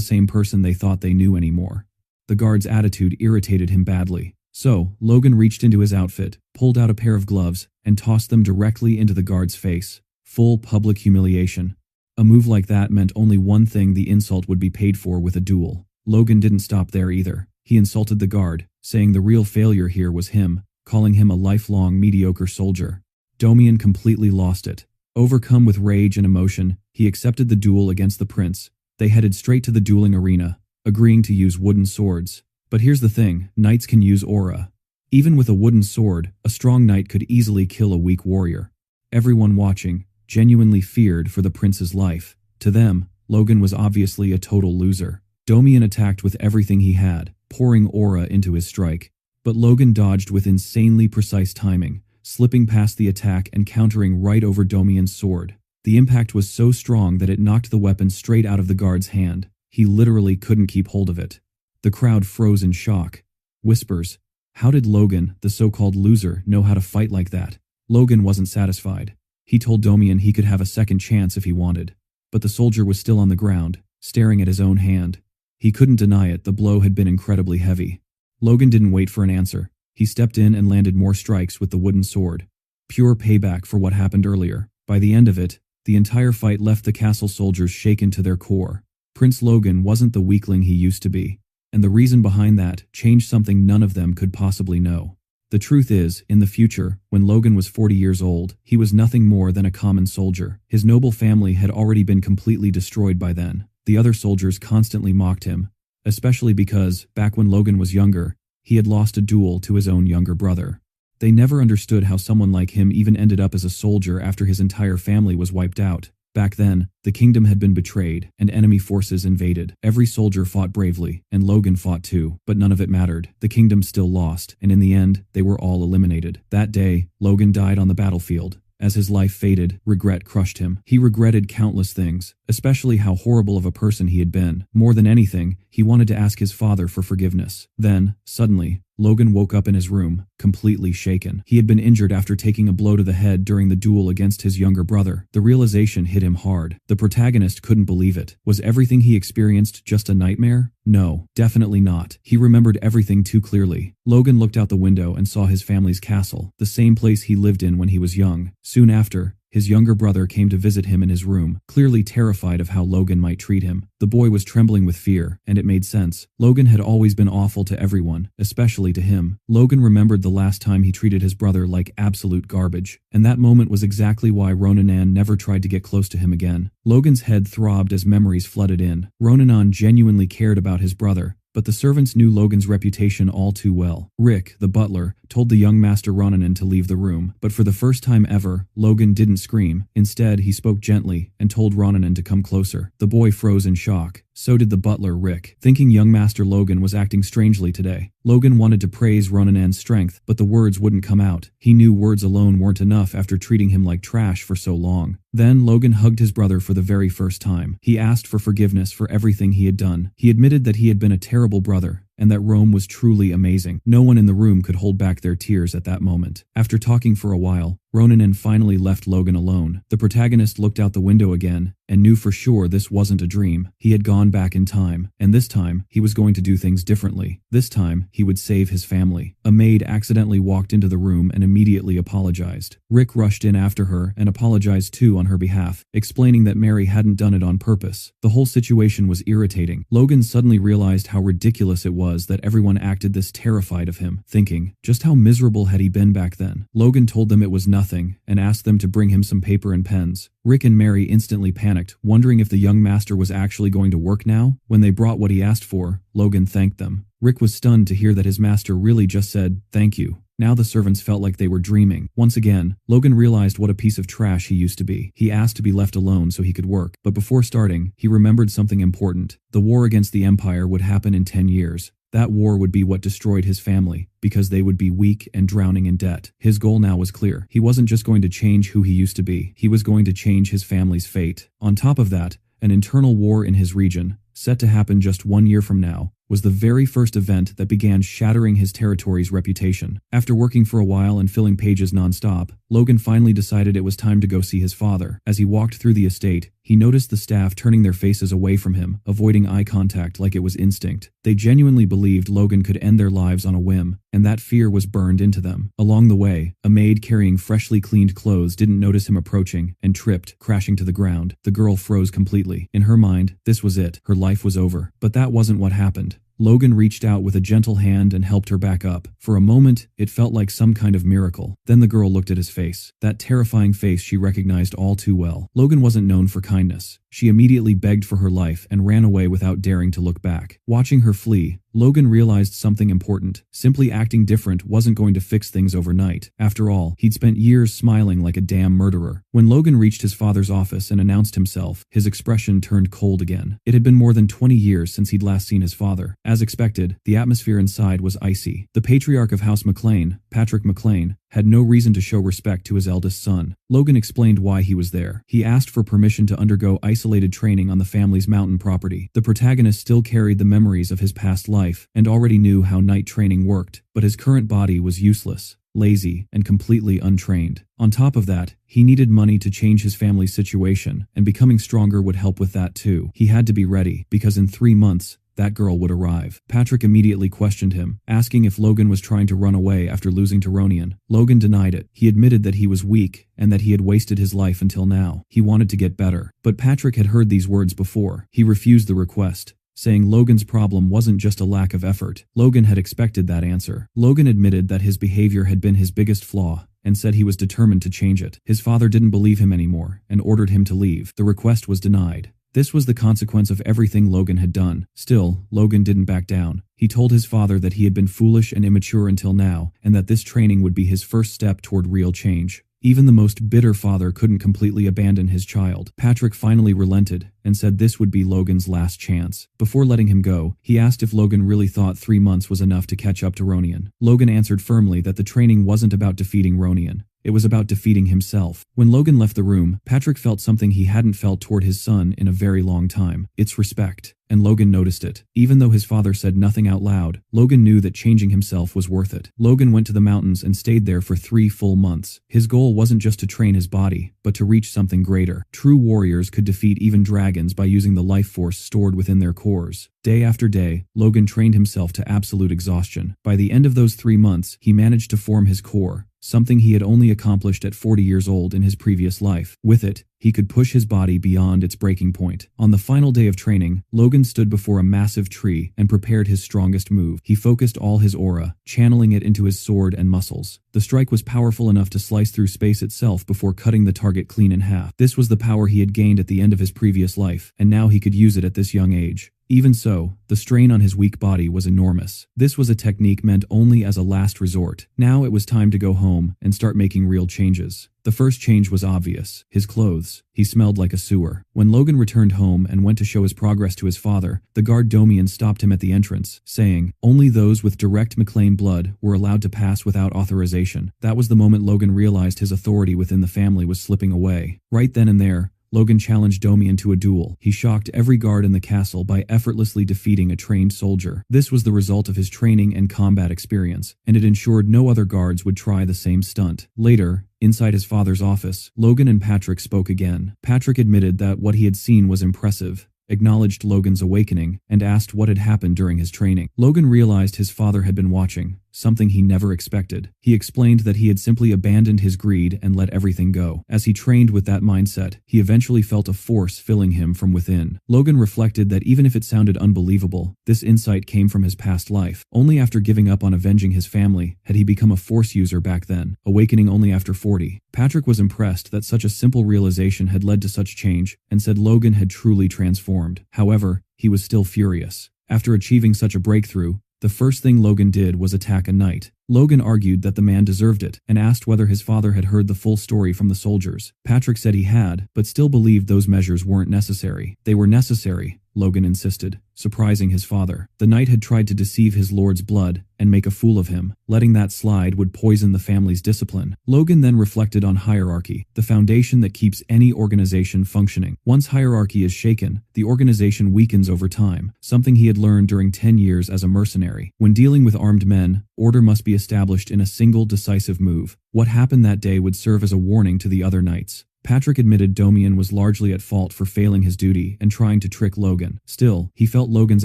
the same person they thought they knew anymore. The guard's attitude irritated him badly. So, Logan reached into his outfit, pulled out a pair of gloves, and tossed them directly into the guard's face. Full public humiliation. A move like that meant only one thing: the insult would be paid for with a duel. Logan didn't stop there either. He insulted the guard, saying the real failure here was him, calling him a lifelong mediocre soldier. Domian completely lost it. Overcome with rage and emotion, he accepted the duel against the prince. They headed straight to the dueling arena, agreeing to use wooden swords. But here's the thing, knights can use aura. Even with a wooden sword, a strong knight could easily kill a weak warrior. Everyone watching genuinely feared for the prince's life. To them, Logan was obviously a total loser. Domian attacked with everything he had, pouring aura into his strike. But Logan dodged with insanely precise timing, slipping past the attack and countering right over Domian's sword. The impact was so strong that it knocked the weapon straight out of the guard's hand. He literally couldn't keep hold of it. The crowd froze in shock. Whispers. How did Logan, the so-called loser, know how to fight like that? Logan wasn't satisfied. He told Domian he could have a second chance if he wanted. But the soldier was still on the ground, staring at his own hand. He couldn't deny it, the blow had been incredibly heavy. Logan didn't wait for an answer. He stepped in and landed more strikes with the wooden sword. Pure payback for what happened earlier. By the end of it, the entire fight left the castle soldiers shaken to their core. Prince Logan wasn't the weakling he used to be. And the reason behind that changed something none of them could possibly know. The truth is, in the future, when Logan was 40 years old, he was nothing more than a common soldier. His noble family had already been completely destroyed by then. The other soldiers constantly mocked him, especially because, back when Logan was younger, he had lost a duel to his own younger brother. They never understood how someone like him even ended up as a soldier after his entire family was wiped out. Back then, the kingdom had been betrayed, and enemy forces invaded. Every soldier fought bravely, and Logan fought too, but none of it mattered. The kingdom still lost, and in the end, they were all eliminated. That day, Logan died on the battlefield. As his life faded, regret crushed him. He regretted countless things, especially how horrible of a person he had been. More than anything, he wanted to ask his father for forgiveness. Then, suddenly, Logan woke up in his room, completely shaken. He had been injured after taking a blow to the head during the duel against his younger brother. The realization hit him hard. The protagonist couldn't believe it. Was everything he experienced just a nightmare? No, definitely not. He remembered everything too clearly. Logan looked out the window and saw his family's castle, the same place he lived in when he was young. Soon after, his younger brother came to visit him in his room, clearly terrified of how Logan might treat him. The boy was trembling with fear, and it made sense. Logan had always been awful to everyone, especially to him. Logan remembered the last time he treated his brother like absolute garbage, and that moment was exactly why Ronanan never tried to get close to him again. Logan's head throbbed as memories flooded in. Ronanan genuinely cared about his brother, but the servants knew Logan's reputation all too well. Rick, the butler, told the young Master Ronanan to leave the room, but for the first time ever, Logan didn't scream. Instead, he spoke gently and told Ronanan to come closer. The boy froze in shock. So did the butler, Rick, thinking young Master Logan was acting strangely today. Logan wanted to praise Ronanan's strength, but the words wouldn't come out. He knew words alone weren't enough after treating him like trash for so long. Then Logan hugged his brother for the very first time. He asked for forgiveness for everything he had done. He admitted that he had been a terrible brother, and that Rome was truly amazing. No one in the room could hold back their tears at that moment. After talking for a while, Ronanan finally left Logan alone. The protagonist looked out the window again, and knew for sure this wasn't a dream. He had gone back in time, and this time, he was going to do things differently. This time, he would save his family. A maid accidentally walked into the room and immediately apologized. Rick rushed in after her and apologized too on her behalf, explaining that Mary hadn't done it on purpose. The whole situation was irritating. Logan suddenly realized how ridiculous it was that everyone acted this terrified of him, thinking, just how miserable had he been back then. Logan told them it was nothing, and asked them to bring him some paper and pens. Rick and Mary instantly panicked, wondering if the young master was actually going to work now. When they brought what he asked for, Logan thanked them. Rick was stunned to hear that his master really just said, "Thank you." Now the servants felt like they were dreaming. Once again, Logan realized what a piece of trash he used to be. He asked to be left alone so he could work, but before starting, he remembered something important. The war against the Empire would happen in 10 years. That war would be what destroyed his family, because they would be weak and drowning in debt. His goal now was clear. He wasn't just going to change who he used to be. He was going to change his family's fate. On top of that, an internal war in his region, set to happen just 1 year from now, was the very first event that began shattering his territory's reputation. After working for a while and filling pages non-stop, Logan finally decided it was time to go see his father. As he walked through the estate, he He noticed the staff turning their faces away from him, avoiding eye contact like it was instinct. They genuinely believed Logan could end their lives on a whim, and that fear was burned into them. Along the way, a maid carrying freshly cleaned clothes didn't notice him approaching and tripped, crashing to the ground. The girl froze completely. In her mind, this was it. Her life was over. But that wasn't what happened. Logan reached out with a gentle hand and helped her back up. For a moment, it felt like some kind of miracle. Then the girl looked at his face. That terrifying face she recognized all too well. Logan wasn't known for kindness. She immediately begged for her life and ran away without daring to look back. Watching her flee, Logan realized something important. Simply acting different wasn't going to fix things overnight. After all, he'd spent years smiling like a damn murderer. When Logan reached his father's office and announced himself, his expression turned cold again. It had been more than 20 years since he'd last seen his father. As expected, the atmosphere inside was icy. The patriarch of House McLean, Patrick McLean, had no reason to show respect to his eldest son. Logan explained why he was there. He asked for permission to undergo isolated training on the family's mountain property. The protagonist still carried the memories of his past life and already knew how night training worked, but his current body was useless, lazy, and completely untrained. On top of that, he needed money to change his family's situation, and becoming stronger would help with that too. He had to be ready, because in 3 months, that girl would arrive. Patrick immediately questioned him, asking if Logan was trying to run away after losing to Ronian. Logan denied it. He admitted that he was weak and that he had wasted his life until now. He wanted to get better. But Patrick had heard these words before. He refused the request, saying Logan's problem wasn't just a lack of effort. Logan had expected that answer. Logan admitted that his behavior had been his biggest flaw and said he was determined to change it. His father didn't believe him anymore and ordered him to leave. The request was denied. This was the consequence of everything Logan had done. Still, Logan didn't back down. He told his father that he had been foolish and immature until now, and that this training would be his first step toward real change. Even the most bitter father couldn't completely abandon his child. Patrick finally relented and said this would be Logan's last chance. Before letting him go, he asked if Logan really thought 3 months was enough to catch up to Ronian. Logan answered firmly that the training wasn't about defeating Ronian. It was about defeating himself. When Logan left the room, Patrick felt something he hadn't felt toward his son in a very long time. It's respect. And Logan noticed it. Even though his father said nothing out loud, Logan knew that changing himself was worth it. Logan went to the mountains and stayed there for 3 full months. His goal wasn't just to train his body, but to reach something greater. True warriors could defeat even dragons by using the life force stored within their cores. Day after day, Logan trained himself to absolute exhaustion. By the end of those 3 months, he managed to form his core, something he had only accomplished at 40 years old in his previous life. With it, he could push his body beyond its breaking point. On the final day of training, Logan stood before a massive tree and prepared his strongest move. He focused all his aura, channeling it into his sword and muscles. The strike was powerful enough to slice through space itself before cutting the target clean in half. This was the power he had gained at the end of his previous life, and now he could use it at this young age. Even so, the strain on his weak body was enormous. This was a technique meant only as a last resort. Now it was time to go home and start making real changes. The first change was obvious. His clothes. He smelled like a sewer. When Logan returned home and went to show his progress to his father, the guard Domian stopped him at the entrance, saying, only those with direct McLean blood were allowed to pass without authorization. That was the moment Logan realized his authority within the family was slipping away. Right then and there, Logan challenged Domian to a duel. He shocked every guard in the castle by effortlessly defeating a trained soldier. This was the result of his training and combat experience, and it ensured no other guards would try the same stunt. Later, inside his father's office, Logan and Patrick spoke again. Patrick admitted that what he had seen was impressive, acknowledged Logan's awakening, and asked what had happened during his training. Logan realized his father had been watching, something he never expected. He explained that he had simply abandoned his greed and let everything go. As he trained with that mindset, he eventually felt a force filling him from within. Logan reflected that even if it sounded unbelievable, this insight came from his past life. Only after giving up on avenging his family had he become a force user back then, awakening only after 40. Patrick was impressed that such a simple realization had led to such change, and said Logan had truly transformed. However, he was still furious. After achieving such a breakthrough, the first thing Logan did was attack a knight. Logan argued that the man deserved it, and asked whether his father had heard the full story from the soldiers. Patrick said he had, but still believed those measures weren't necessary. They were necessary, Logan insisted, surprising his father. The knight had tried to deceive his lord's blood and make a fool of him. Letting that slide would poison the family's discipline. Logan then reflected on hierarchy, the foundation that keeps any organization functioning. Once hierarchy is shaken, the organization weakens over time, something he had learned during 10 years as a mercenary. When dealing with armed men, order must be established in a single decisive move. What happened that day would serve as a warning to the other knights. Patrick admitted Domian was largely at fault for failing his duty and trying to trick Logan. Still, he felt Logan's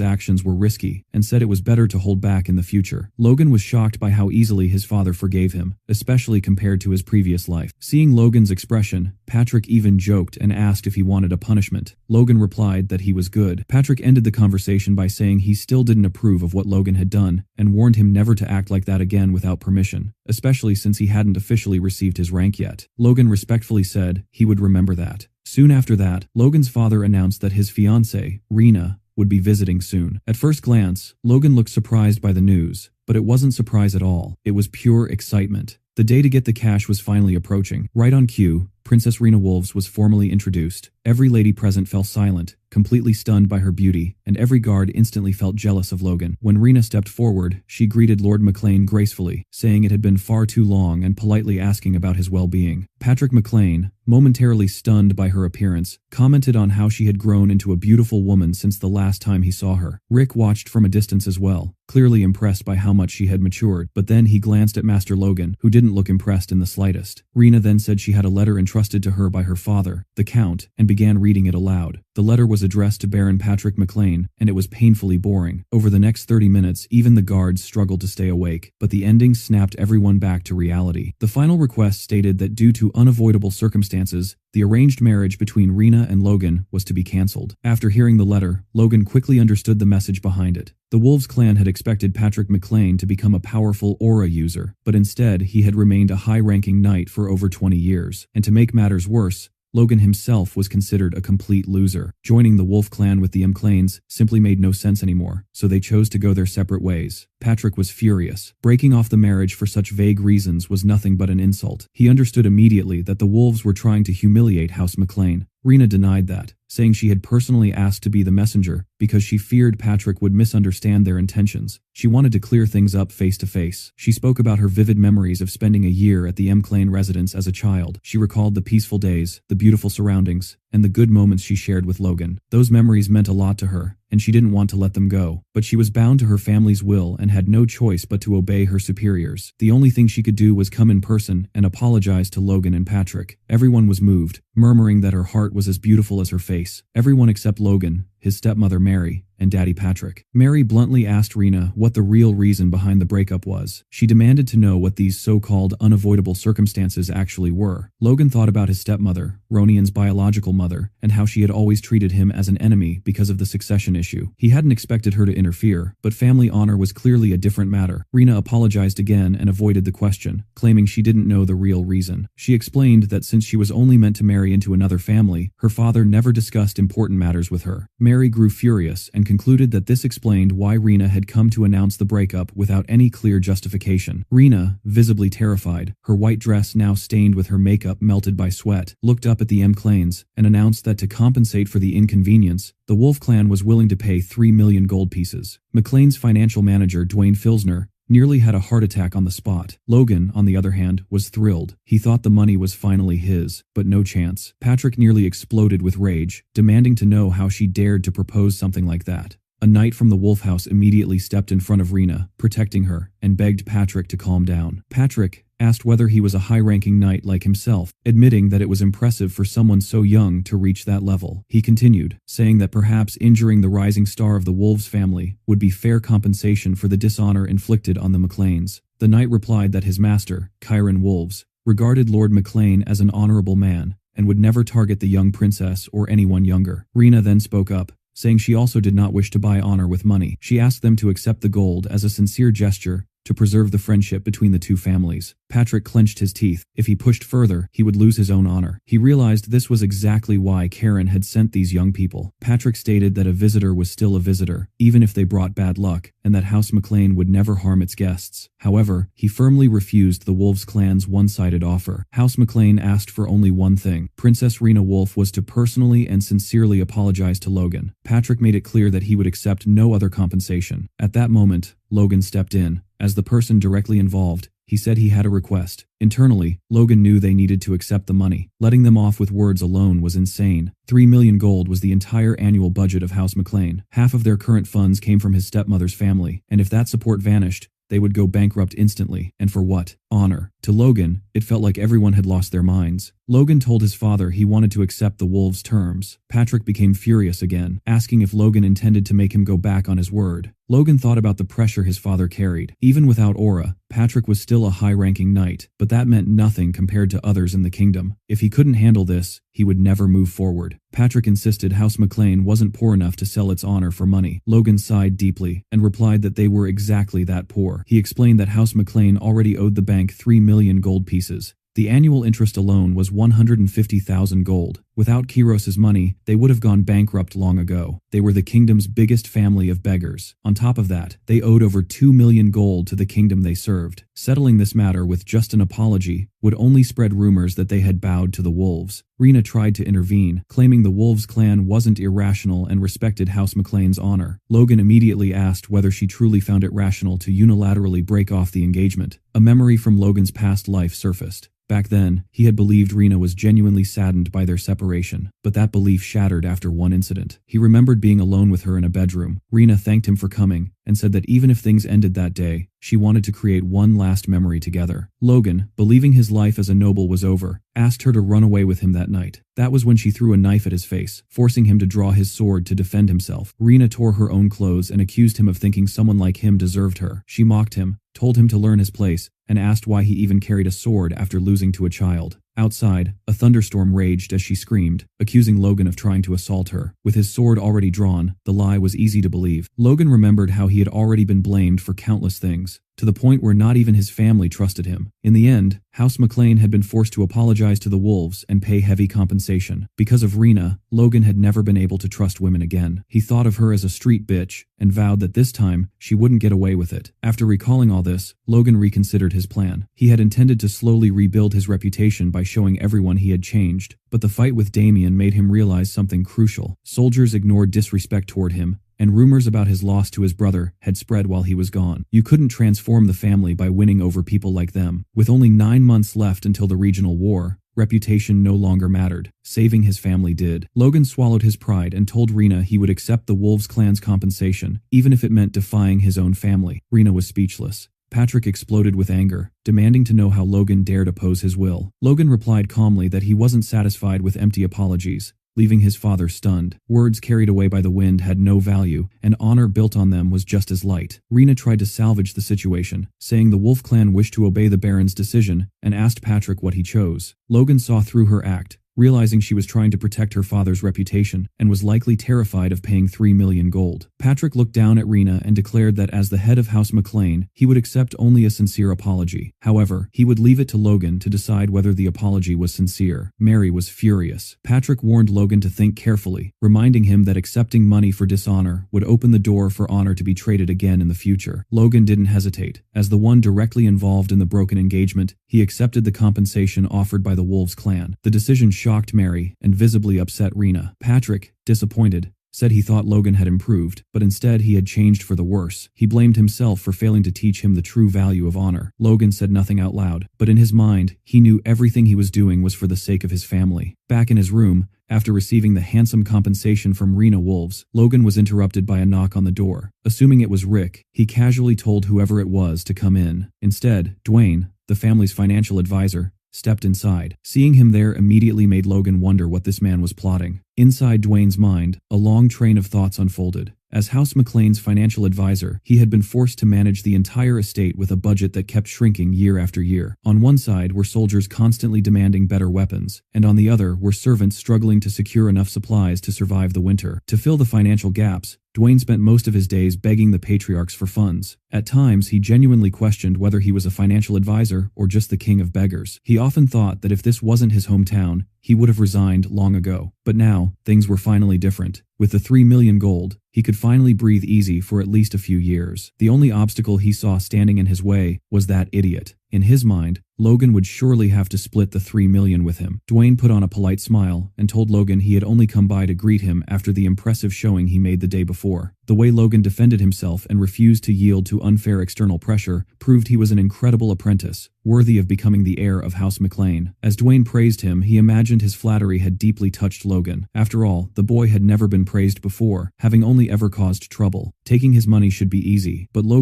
actions were risky and said it was better to hold back in the future. Logan was shocked by how easily his father forgave him, especially compared to his previous life. Seeing Logan's expression, Patrick even joked and asked if he wanted a punishment. Logan replied that he was good. Patrick ended the conversation by saying he still didn't approve of what Logan had done and warned him never to act like that again without permission, especially since he hadn't officially received his rank yet. Logan respectfully said he would remember that. Soon after that, Logan's father announced that his fiancée, Rena, would be visiting soon. At first glance, Logan looked surprised by the news, but it wasn't surprise at all. It was pure excitement. The day to get the cash was finally approaching. Right on cue, Princess Rena Wolves was formally introduced. Every lady present fell silent, completely stunned by her beauty, and every guard instantly felt jealous of Logan. When Rena stepped forward, she greeted Lord McLean gracefully, saying it had been far too long and politely asking about his well-being. Patrick McLean, momentarily stunned by her appearance, commented on how she had grown into a beautiful woman since the last time he saw her. Rick watched from a distance as well, clearly impressed by how much she had matured, but then he glanced at Master Logan, who didn't look impressed in the slightest. Rena then said she had a letter entrusted to her by her father, the Count, and began reading it aloud. The letter was addressed to Baron Patrick McLean, and it was painfully boring. Over the next 30 minutes, even the guards struggled to stay awake, but the ending snapped everyone back to reality. The final request stated that due to unavoidable circumstances, the arranged marriage between Rena and Logan was to be cancelled. After hearing the letter, Logan quickly understood the message behind it. The Wolves clan had expected Patrick McLean to become a powerful aura user, but instead he had remained a high-ranking knight for over 20 years. And to make matters worse, Logan himself was considered a complete loser. Joining the Wolf clan with the McLeans simply made no sense anymore, so they chose to go their separate ways. Patrick was furious. Breaking off the marriage for such vague reasons was nothing but an insult. He understood immediately that the Wolves were trying to humiliate House McLean. Rena denied that, saying she had personally asked to be the messenger because she feared Patrick would misunderstand their intentions. She wanted to clear things up face to face. She spoke about her vivid memories of spending a year at the McLean residence as a child. She recalled the peaceful days, the beautiful surroundings, and the good moments she shared with Logan. Those memories meant a lot to her, and she didn't want to let them go. But she was bound to her family's will and had no choice but to obey her superiors. The only thing she could do was come in person and apologize to Logan and Patrick. Everyone was moved, murmuring that her heart was as beautiful as her face. Everyone except Logan, his stepmother Mary, and Daddy Patrick. Mary bluntly asked Rena what the real reason behind the breakup was. She demanded to know what these so-called unavoidable circumstances actually were. Logan thought about his stepmother, Ronian's biological mother, and how she had always treated him as an enemy because of the succession issue. He hadn't expected her to interfere, but family honor was clearly a different matter. Rena apologized again and avoided the question, claiming she didn't know the real reason. She explained that since she was only meant to marry into another family, her father never discussed important matters with her. Mary grew furious and concluded that this explained why Rena had come to announce the breakup without any clear justification. Rena, visibly terrified, her white dress now stained with her makeup melted by sweat, looked up at the McLeans and announced that to compensate for the inconvenience, the Wolf clan was willing to pay 3 million gold pieces. McLean's financial manager, Dwayne Filsner, nearly had a heart attack on the spot. Logan, on the other hand, was thrilled. He thought the money was finally his, but no chance. Patrick nearly exploded with rage, demanding to know how she dared to propose something like that. A knight from the Wolf House immediately stepped in front of Rena, protecting her, and begged Patrick to calm down. Patrick asked whether he was a high-ranking knight like himself, admitting that it was impressive for someone so young to reach that level. He continued, saying that perhaps injuring the rising star of the Wolves family would be fair compensation for the dishonor inflicted on the McLeans. The knight replied that his master, Kyron Wolves, regarded Lord McLean as an honorable man and would never target the young princess or anyone younger. Rena then spoke up, saying she also did not wish to buy honor with money. She asked them to accept the gold as a sincere gesture to preserve the friendship between the two families. Patrick clenched his teeth. If he pushed further, he would lose his own honor. He realized this was exactly why Karen had sent these young people. Patrick stated that a visitor was still a visitor, even if they brought bad luck, and that House McLean would never harm its guests. However, he firmly refused the Wolves clan's one-sided offer. House McLean asked for only one thing. Princess Rena Wolf was to personally and sincerely apologize to Logan. Patrick made it clear that he would accept no other compensation. At that moment, Logan stepped in. As the person directly involved, he said he had a request. Internally, Logan knew they needed to accept the money. Letting them off with words alone was insane. 3 million gold was the entire annual budget of House McLean. Half of their current funds came from his stepmother's family, and if that support vanished, they would go bankrupt instantly. And for what? Honor. To Logan, it felt like everyone had lost their minds. Logan told his father he wanted to accept the wolves' terms. Patrick became furious again, asking if Logan intended to make him go back on his word. Logan thought about the pressure his father carried. Even without aura, Patrick was still a high-ranking knight, but that meant nothing compared to others in the kingdom. If he couldn't handle this, he would never move forward. Patrick insisted House McLean wasn't poor enough to sell its honor for money. Logan sighed deeply and replied that they were exactly that poor. He explained that House McLean already owed the bank 3 million gold pieces. The annual interest alone was 150,000 gold. Without Kiros's money, they would have gone bankrupt long ago. They were the kingdom's biggest family of beggars. On top of that, they owed over 2 million gold to the kingdom they served. Settling this matter with just an apology would only spread rumors that they had bowed to the wolves. Rena tried to intervene, claiming the Wolves clan wasn't irrational and respected House McLean's honor. Logan immediately asked whether she truly found it rational to unilaterally break off the engagement. A memory from Logan's past life surfaced. Back then, he had believed Rena was genuinely saddened by their separation, but that belief shattered after one incident. He remembered being alone with her in a bedroom. Rena thanked him for coming and said that even if things ended that day, she wanted to create one last memory together. Logan, believing his life as a noble was over, asked her to run away with him that night. That was when she threw a knife at his face, forcing him to draw his sword to defend himself. Rena tore her own clothes and accused him of thinking someone like him deserved her. She mocked him, told him to learn his place, and asked why he even carried a sword after losing to a child. Outside, a thunderstorm raged as she screamed, accusing Logan of trying to assault her. With his sword already drawn, the lie was easy to believe. Logan remembered how he had already been blamed for countless things, to the point where not even his family trusted him. In the end, House McLean had been forced to apologize to the wolves and pay heavy compensation. Because of Rena, Logan had never been able to trust women again. He thought of her as a street bitch and vowed that this time she wouldn't get away with it. After recalling all this, Logan reconsidered his plan. He had intended to slowly rebuild his reputation by showing everyone he had changed, but the fight with Damien made him realize something crucial. Soldiers ignored disrespect toward him, and rumors about his loss to his brother had spread while he was gone. You couldn't transform the family by winning over people like them. With only 9 months left until the regional war, reputation no longer mattered. Saving his family did. Logan swallowed his pride and told Rena he would accept the Wolves clan's compensation, even if it meant defying his own family. Rena was speechless. Patrick exploded with anger, demanding to know how Logan dared oppose his will. Logan replied calmly that he wasn't satisfied with empty apologies, leaving his father stunned. Words carried away by the wind had no value, and honor built on them was just as light. Rena tried to salvage the situation, saying the Wolf clan wished to obey the Baron's decision, and asked Patrick what he chose. Logan saw through her act, realizing she was trying to protect her father's reputation, and was likely terrified of paying 3 million gold. Patrick looked down at Rena and declared that as the head of House McLean, he would accept only a sincere apology. However, he would leave it to Logan to decide whether the apology was sincere. Mary was furious. Patrick warned Logan to think carefully, reminding him that accepting money for dishonor would open the door for honor to be traded again in the future. Logan didn't hesitate. As the one directly involved in the broken engagement, he accepted the compensation offered by the Wolves clan. The decision shocked Mary and visibly upset Rena. Patrick, disappointed, said he thought Logan had improved, but instead he had changed for the worse. He blamed himself for failing to teach him the true value of honor. Logan said nothing out loud, but in his mind, he knew everything he was doing was for the sake of his family. Back in his room, after receiving the handsome compensation from Rena Wolves, Logan was interrupted by a knock on the door. Assuming it was Rick, he casually told whoever it was to come in. Instead, Dwayne, the family's financial advisor, stepped inside. Seeing him there immediately made Logan wonder what this man was plotting. Inside Dwayne's mind, a long train of thoughts unfolded. As House McLean's financial advisor, he had been forced to manage the entire estate with a budget that kept shrinking year after year. On one side were soldiers constantly demanding better weapons, and on the other were servants struggling to secure enough supplies to survive the winter. To fill the financial gaps, Dwayne spent most of his days begging the patriarchs for funds. At times, he genuinely questioned whether he was a financial advisor or just the king of beggars. He often thought that if this wasn't his hometown, he would have resigned long ago. But now, things were finally different. With the 3 million gold, he could finally breathe easy for at least a few years. The only obstacle he saw standing in his way was that idiot. In his mind, Logan would surely have to split the 3 million with him. Dwayne put on a polite smile and told Logan he had only come by to greet him after the impressive showing he made the day before. The way Logan defended himself and refused to yield to unfair external pressure proved he was an incredible apprentice, worthy of becoming the heir of House McLean. As Dwayne praised him, he imagined his flattery had deeply touched Logan. After all, the boy had never been praised before, having only ever caused trouble. Taking his money should be easy, but Logan